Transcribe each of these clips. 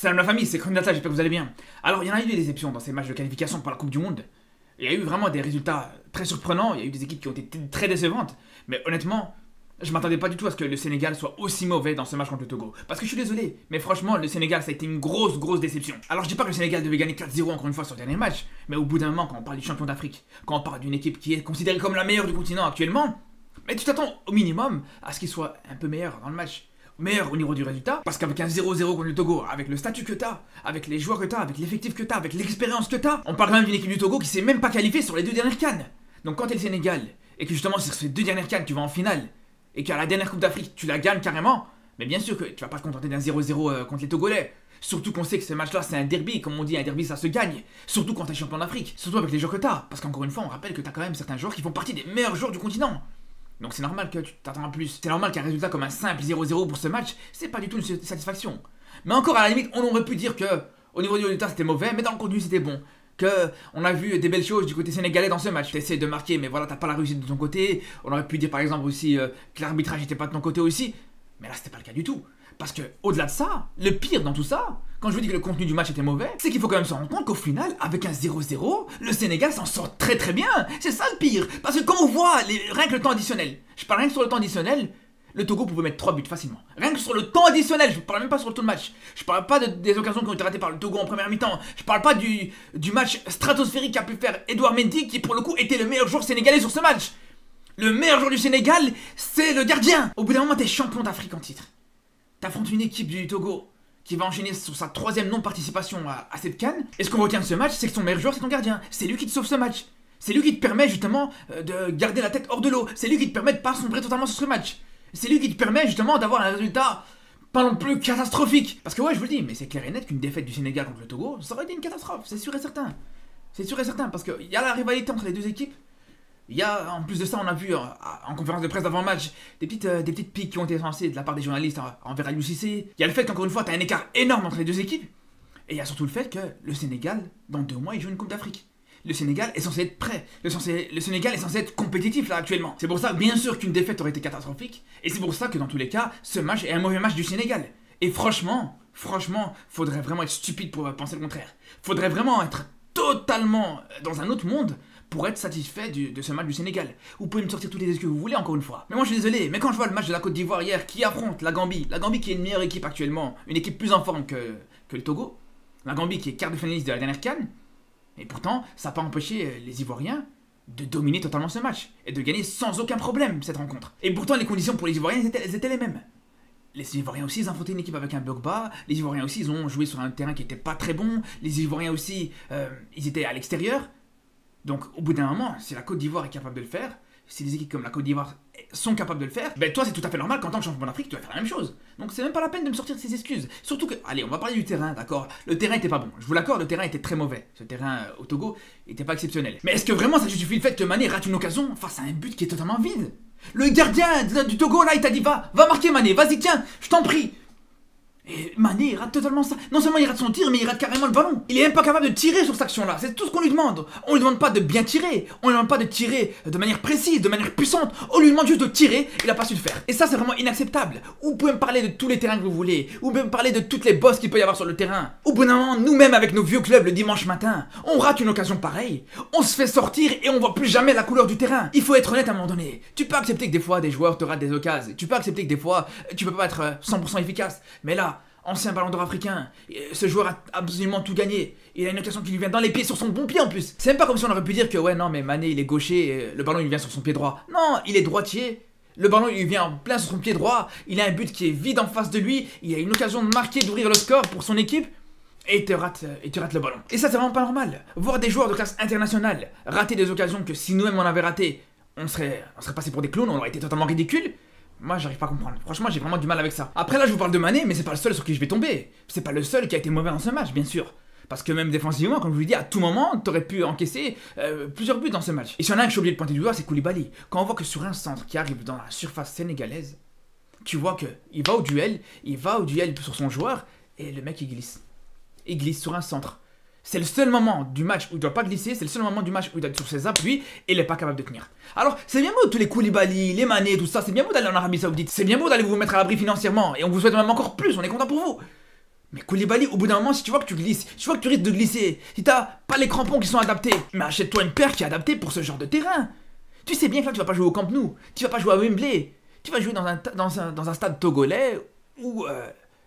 Salam la famille, c'est Kronidata, j'espère que vous allez bien. Alors, il y en a eu des déceptions dans ces matchs de qualification pour la Coupe du Monde. Il y a eu vraiment des résultats très surprenants, il y a eu des équipes qui ont été très décevantes. Mais honnêtement, je m'attendais pas du tout à ce que le Sénégal soit aussi mauvais dans ce match contre le Togo. Parce que je suis désolé, mais franchement, le Sénégal, ça a été une grosse déception. Alors, je dis pas que le Sénégal devait gagner 4-0 encore une fois sur le dernier match, mais au bout d'un moment, quand on parle du champion d'Afrique, quand on parle d'une équipe qui est considérée comme la meilleure du continent actuellement, mais tu t'attends au minimum à ce qu'il soit un peu meilleur dans le match. Meilleur au niveau du résultat, parce qu'avec un 0-0 contre le Togo, avec le statut que t'as, avec les joueurs que t'as, avec l'effectif que t'as, avec l'expérience que t'as, on parle même d'une équipe du Togo qui s'est même pas qualifiée sur les 2 dernières CAN. Donc quand t'es le Sénégal, et que justement sur ces 2 dernières CAN tu vas en finale, et qu'à la dernière Coupe d'Afrique tu la gagnes carrément, mais bien sûr que tu vas pas te contenter d'un 0-0 contre les Togolais. Surtout qu'on sait que ce match-là c'est un derby, comme on dit, un derby ça se gagne. Surtout quand t'es champion d'Afrique, surtout avec les joueurs que t'as, parce qu'encore une fois on rappelle que t'as quand même certains joueurs qui font partie des meilleurs joueurs du continent. Donc c'est normal que tu t'attends à plus. C'est normal qu'un résultat comme un simple 0-0 pour ce match, c'est pas du tout une satisfaction. Mais encore à la limite, on aurait pu dire que au niveau du résultat c'était mauvais, mais dans le contenu c'était bon. Que on a vu des belles choses du côté sénégalais dans ce match. T'essaies de marquer, mais voilà, t'as pas la réussite de ton côté. On aurait pu dire par exemple aussi que l'arbitrage était pas de ton côté aussi. Mais là c'était pas le cas du tout. Parce que au-delà de ça, le pire dans tout ça, quand je vous dis que le contenu du match était mauvais, c'est qu'il faut quand même se rendre compte qu'au final, avec un 0-0, le Sénégal s'en sort très bien. C'est ça le pire. Parce que quand on voit rien que le temps additionnel, je parle rien que sur le temps additionnel, le Togo pouvait mettre 3 buts facilement. Rien que sur le temps additionnel, je parle même pas sur le temps de match. Je parle pas des occasions qui ont été ratées par le Togo en première mi-temps. Je parle pas du match stratosphérique qu'a pu faire Edouard Mendy, qui pour le coup était le meilleur joueur sénégalais sur ce match. Le meilleur joueur du Sénégal, c'est le gardien. Au bout d'un moment, t'es champion d'Afrique en titre. T'affrontes une équipe du Togo qui va enchaîner sur sa 3e non-participation à cette CAN. Et ce qu'on retient de ce match, c'est que ton meilleur joueur, c'est ton gardien. C'est lui qui te sauve ce match. C'est lui qui te permet justement de garder la tête hors de l'eau. C'est lui qui te permet de pas sombrer totalement sur ce match. C'est lui qui te permet justement d'avoir un résultat pas non plus catastrophique. Parce que ouais, je vous le dis, mais c'est clair et net qu'une défaite du Sénégal contre le Togo, ça aurait été une catastrophe, c'est sûr et certain. C'est sûr et certain, parce qu'il y a la rivalité entre les deux équipes. Il y a, en plus de ça, on a vu en conférence de presse d'avant le match des petites piques qui ont été lancées de la part des journalistes envers Aliou Cissé. Il y a le fait qu'encore une fois, tu as un écart énorme entre les deux équipes. Et il y a surtout le fait que le Sénégal, dans 2 mois, il joue une Coupe d'Afrique. Le Sénégal est censé être prêt. Le Sénégal est censé être compétitif là actuellement. C'est pour ça, bien sûr, qu'une défaite aurait été catastrophique. Et c'est pour ça que dans tous les cas, ce match est un mauvais match du Sénégal. Et franchement, faudrait vraiment être stupide pour penser le contraire. Faudrait vraiment être totalement dans un autre monde pour être satisfait de ce match du Sénégal. Vous pouvez me sortir toutes les excuses que vous voulez encore une fois. Mais moi je suis désolé, mais quand je vois le match de la Côte d'Ivoire hier qui affronte la Gambie qui est une meilleure équipe actuellement, une équipe plus en forme que le Togo, la Gambie qui est quart de finaliste de la dernière CAN, et pourtant ça n'a pas empêché les Ivoiriens de dominer totalement ce match et de gagner sans aucun problème cette rencontre. Et pourtant les conditions pour les Ivoiriens elles étaient les mêmes. Les Ivoiriens aussi, ils ont affronté une équipe avec un bloc bas. Les Ivoiriens aussi, ils ont joué sur un terrain qui était pas très bon. Les Ivoiriens aussi, ils étaient à l'extérieur. Donc, au bout d'un moment, si la Côte d'Ivoire est capable de le faire, si les équipes comme la Côte d'Ivoire sont capables de le faire, ben toi, c'est tout à fait normal qu'en tant que champion d'Afrique, tu vas faire la même chose. Donc, c'est même pas la peine de me sortir de ces excuses. Surtout que, allez, on va parler du terrain, d'accord? Le terrain était pas bon. Je vous l'accorde, le terrain était très mauvais. Ce terrain au Togo était pas exceptionnel. Mais est-ce que vraiment ça justifie le fait que Mané rate une occasion face à un but qui est totalement vide? Le gardien du Togo, là, il t'a dit va marquer Mané, vas-y, tiens, je t'en prie. Et Mané, il rate totalement ça. Non seulement il rate son tir, mais il rate carrément le ballon. Il est même pas capable de tirer sur cette action-là. C'est tout ce qu'on lui demande. On lui demande pas de bien tirer. On lui demande pas de tirer de manière précise, de manière puissante. On lui demande juste de tirer. Il a pas su le faire. Et ça, c'est vraiment inacceptable. Vous pouvez me parler de tous les terrains que vous voulez. Vous pouvez me parler de toutes les bosses qu'il peut y avoir sur le terrain. Au bout d'un moment, nous-mêmes avec nos vieux clubs le dimanche matin, on rate une occasion pareille. On se fait sortir et on voit plus jamais la couleur du terrain. Il faut être honnête à un moment donné. Tu peux accepter que des fois des joueurs te ratent des occasions. Tu peux accepter que des fois tu peux pas être 100% efficace. Mais là, ancien ballon d'or africain, ce joueur a absolument tout gagné. Il a une occasion qui lui vient dans les pieds, sur son bon pied en plus. C'est même pas comme si on aurait pu dire que ouais non mais Mané il est gaucher, le ballon il vient sur son pied droit. Non, il est droitier. Le ballon il vient en plein sur son pied droit. Il a un but qui est vide en face de lui. Il a une occasion de marquer, d'ouvrir le score pour son équipe. Et tu rates le ballon. Et ça c'est vraiment pas normal. Voir des joueurs de classe internationale rater des occasions que si nous-mêmes on avait raté, on serait passé pour des clowns, on aurait été totalement ridicule. Moi j'arrive pas à comprendre, franchement j'ai vraiment du mal avec ça. Après là je vous parle de Mané, mais c'est pas le seul sur qui je vais tomber. C'est pas le seul qui a été mauvais dans ce match, bien sûr. Parce que même défensivement, comme je vous l'ai dit, à tout moment, t'aurais pu encaisser plusieurs buts dans ce match. Et s'il y en a un que je suis obligé de pointer du doigt, c'est Koulibaly. Quand on voit que sur un centre qui arrive dans la surface sénégalaise, tu vois que il va au duel sur son joueur, et le mec il glisse. Il glisse sur un centre. C'est le seul moment du match où il doit pas glisser, c'est le seul moment du match où il doit être sur ses appuis et il est pas capable de tenir. Alors, c'est bien beau tous les Koulibaly, les Mané, tout ça, c'est bien beau d'aller en Arabie Saoudite, c'est bien beau d'aller vous mettre à l'abri financièrement et on vous souhaite même encore plus, on est content pour vous. Mais Koulibaly, au bout d'un moment, si tu vois que tu glisses, si tu vois que tu risques de glisser, si t'as pas les crampons qui sont adaptés, mais achète-toi une paire qui est adaptée pour ce genre de terrain. Tu sais bien que là, tu vas pas jouer au Camp Nou, tu vas pas jouer à Wembley, tu vas jouer dans un stade togolais où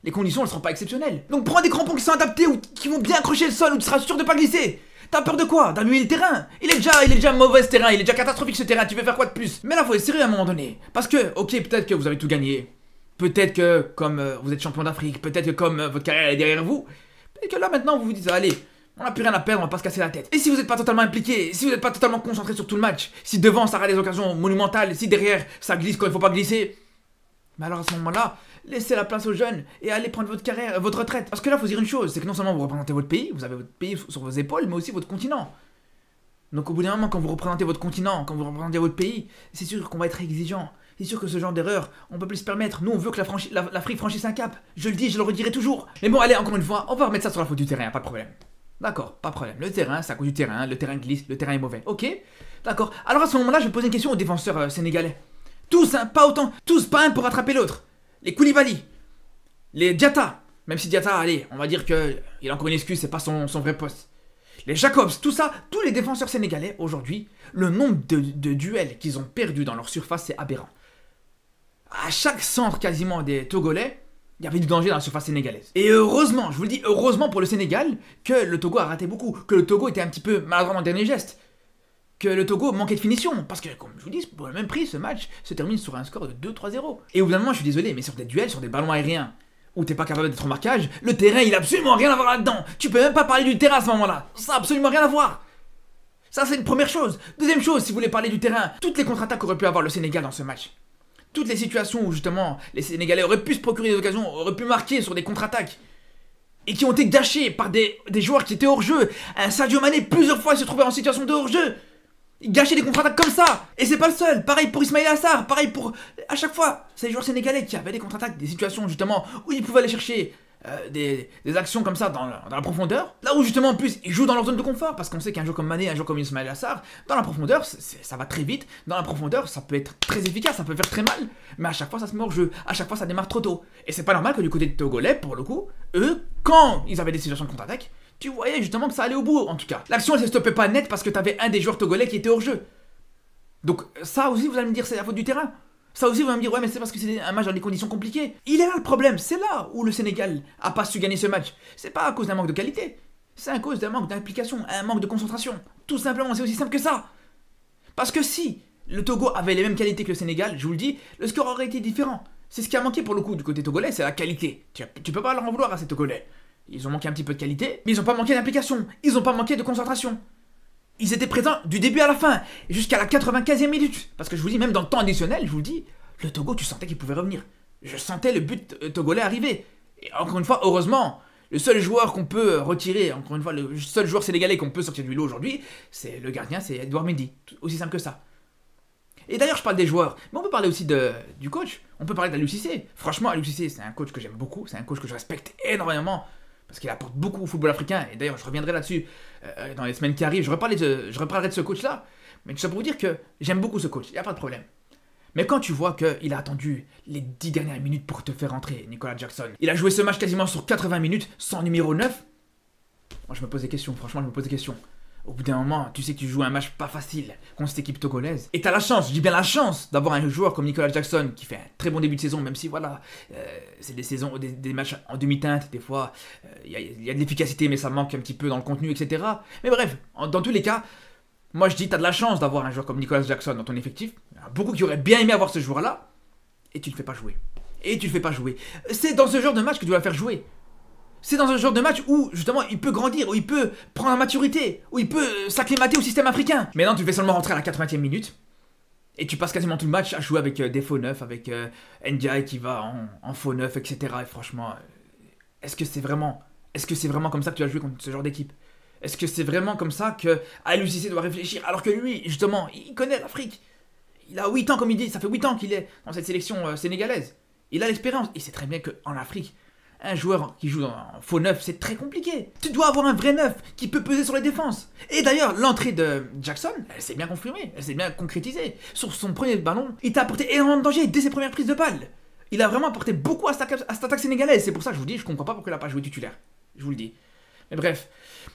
les conditions ne seront pas exceptionnelles. Donc prends des crampons qui sont adaptés ou qui vont bien accrocher le sol, où tu seras sûr de pas glisser. T'as peur de quoi? D'annuler le terrain? Il est déjà mauvais ce terrain, il est déjà catastrophique ce terrain, tu veux faire quoi de plus? Mais là, faut être sérieux à un moment donné. Parce que, ok, peut-être que vous avez tout gagné. Peut-être que, comme vous êtes champion d'Afrique, peut-être que comme votre carrière est derrière vous, peut-être que là maintenant vous vous dites, allez, on n'a plus rien à perdre, on va pas se casser la tête. Et si vous n'êtes pas totalement impliqué, si vous n'êtes pas totalement concentré sur tout le match, si devant ça rate des occasions monumentales, si derrière ça glisse quand il faut pas glisser, mais alors à ce moment-là, laissez la place aux jeunes et allez prendre votre carrière, votre retraite. Parce que là, faut dire une chose, c'est que non seulement vous représentez votre pays, vous avez votre pays sur vos épaules, mais aussi votre continent. Donc au bout d'un moment, quand vous représentez votre continent, quand vous représentez votre pays, c'est sûr qu'on va être exigeant. C'est sûr que ce genre d'erreur, on peut plus se permettre. Nous, on veut que l'Afrique franchisse un cap. Je le dis, je le redirai toujours. Mais bon, allez, encore une fois, on va remettre ça sur la faute du terrain, pas de problème. D'accord, pas de problème. Le terrain, c'est à cause du terrain, le terrain glisse, le terrain est mauvais. Ok, d'accord. Alors à ce moment-là, je vais poser une question aux défenseurs sénégalais. Tous, hein, pas autant. Tous, pas un pour rattraper l'autre. Les Koulibaly, les Diatta, même si Diatta, allez, on va dire qu'il a encore une excuse, c'est pas son vrai poste. Les Jacobs, tout ça, tous les défenseurs sénégalais, aujourd'hui, le nombre de duels qu'ils ont perdus dans leur surface, c'est aberrant. À chaque centre quasiment des Togolais, il y avait du danger dans la surface sénégalaise. Et heureusement, je vous le dis, heureusement pour le Sénégal, que le Togo a raté beaucoup, que le Togo était un petit peu maladroit dans le dernier geste, que le Togo manquait de finition, parce que, comme je vous dis, pour le même prix, ce match se termine sur un score de 2-3-0. Et au bout d'un moment, je suis désolé, mais sur des duels, sur des ballons aériens, où t'es pas capable d'être en marquage, le terrain, il a absolument rien à voir là-dedans. Tu peux même pas parler du terrain à ce moment-là. Ça a absolument rien à voir. Ça, c'est une première chose. Deuxième chose, si vous voulez parler du terrain, toutes les contre-attaques qu'aurait pu avoir le Sénégal dans ce match. Toutes les situations où, justement, les Sénégalais auraient pu se procurer des occasions, auraient pu marquer sur des contre-attaques. Et qui ont été gâchées par des joueurs qui étaient hors-jeu. Un Sadio Mané, plusieurs fois, il se trouvait en situation de hors-jeu. Il gâchait des contre-attaques comme ça. Et c'est pas le seul. Pareil pour Ismaïla Sarr. Pareil pour... À chaque fois, c'est les joueurs sénégalais qui avaient des contre-attaques, des situations, justement, où ils pouvaient aller chercher des actions comme ça dans la profondeur. Là où, justement, en plus, ils jouent dans leur zone de confort. Parce qu'on sait qu'un joueur comme Mané, un joueur comme Ismaïla Sarr, dans la profondeur, ça va très vite. Dans la profondeur, ça peut être très efficace, ça peut faire très mal. Mais à chaque fois, ça se met hors jeu. À chaque fois, ça démarre trop tôt. Et c'est pas normal que du côté de Togolais, pour le coup, eux, quand ils avaient des situations de contre-attaque, tu voyais justement que ça allait au bout, en tout cas. L'action, elle se stoppait pas net parce que t'avais un des joueurs togolais qui était hors jeu. Donc ça aussi, vous allez me dire, c'est la faute du terrain. Ça aussi, vous allez me dire, ouais, mais c'est parce que c'est un match dans des conditions compliquées. Il est là le problème, c'est là où le Sénégal a pas su gagner ce match. C'est pas à cause d'un manque de qualité, c'est à cause d'un manque d'implication, un manque de concentration. Tout simplement, c'est aussi simple que ça. Parce que si le Togo avait les mêmes qualités que le Sénégal, je vous le dis, le score aurait été différent. C'est ce qui a manqué pour le coup du côté togolais, c'est la qualité. Tu peux pas leur en vouloir à ces Togolais. Ils ont manqué un petit peu de qualité, mais ils ont pas manqué d'implication, ils ont pas manqué de concentration. Ils étaient présents du début à la fin, jusqu'à la 95e minute. Parce que je vous dis, même dans le temps additionnel, je vous le dis, le Togo, tu sentais qu'il pouvait revenir. Je sentais le but togolais arriver. Et encore une fois, heureusement, le seul joueur qu'on peut retirer, encore une fois, le seul joueur sénégalais qu'on peut sortir du lot aujourd'hui, c'est le gardien, c'est Edouard Mendy. Aussi simple que ça. Et d'ailleurs, je parle des joueurs, mais on peut parler aussi du coach. On peut parler d'Aliou Cissé. Franchement, Aliou Cissé, c'est un coach que j'aime beaucoup, c'est un coach que je respecte énormément. Parce qu'il apporte beaucoup au football africain, et d'ailleurs je reviendrai là-dessus dans les semaines qui arrivent, je reparlerai de ce coach-là, mais tout ça pour vous dire que j'aime beaucoup ce coach, il n'y a pas de problème. Mais quand tu vois qu'il a attendu les 10 dernières minutes pour te faire rentrer, Nicolas Jackson, il a joué ce match quasiment sur 80 minutes, sans numéro 9, moi je me pose des questions, franchement je me pose des questions. Au bout d'un moment, tu sais que tu joues un match pas facile contre cette équipe togolaise. Et t'as la chance, je dis bien la chance, d'avoir un joueur comme Nicolas Jackson qui fait un très bon début de saison, même si voilà, c'est des saisons, des matchs en demi-teinte, des fois, il y a de l'efficacité, mais ça manque un petit peu dans le contenu, etc. Mais bref, dans tous les cas, moi je dis, t'as de la chance d'avoir un joueur comme Nicolas Jackson dans ton effectif. Il y en a beaucoup qui auraient bien aimé avoir ce joueur-là, et tu le fais pas jouer. C'est dans ce genre de match que tu dois le faire jouer. C'est dans un genre de match où, justement, il peut grandir, où il peut prendre la maturité, où il peut s'acclimater au système africain. Mais non, tu le fais seulement rentrer à la 80e minute, et tu passes quasiment tout le match à jouer avec des faux neufs, avec Ndiaye qui va en faux neuf, etc. Et franchement, est-ce que c'est vraiment comme ça que tu vas jouer contre ce genre d'équipe? Est-ce que c'est vraiment comme ça que Aliou Cissé doit réfléchir, alors que lui, justement, il connaît l'Afrique. Il a 8 ans, comme il dit, ça fait 8 ans qu'il est dans cette sélection sénégalaise. Il a l'expérience, il sait très bien qu'en Afrique, un joueur qui joue en faux neuf, c'est très compliqué. Tu dois avoir un vrai neuf qui peut peser sur les défenses. Et d'ailleurs, l'entrée de Jackson, elle s'est bien confirmée, elle s'est bien concrétisée. Sur son premier ballon, il t'a apporté énormément de danger dès ses premières prises de balle. Il a vraiment apporté beaucoup à cette attaque sénégalaise. C'est pour ça que je vous dis, je comprends pas pourquoi il n'a pas joué titulaire. Je vous le dis. Mais bref.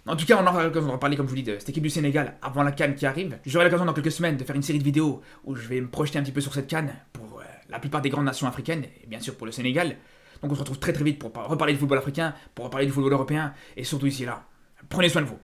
En tout cas, on aura l'occasion de reparler, comme je vous dis, de cette équipe du Sénégal avant la CAN qui arrive. J'aurai l'occasion dans quelques semaines de faire une série de vidéos où je vais me projeter un petit peu sur cette CAN pour la plupart des grandes nations africaines, et bien sûr pour le Sénégal. Donc on se retrouve très très vite pour reparler du football africain, pour reparler du football européen, et surtout ici là. Prenez soin de vous.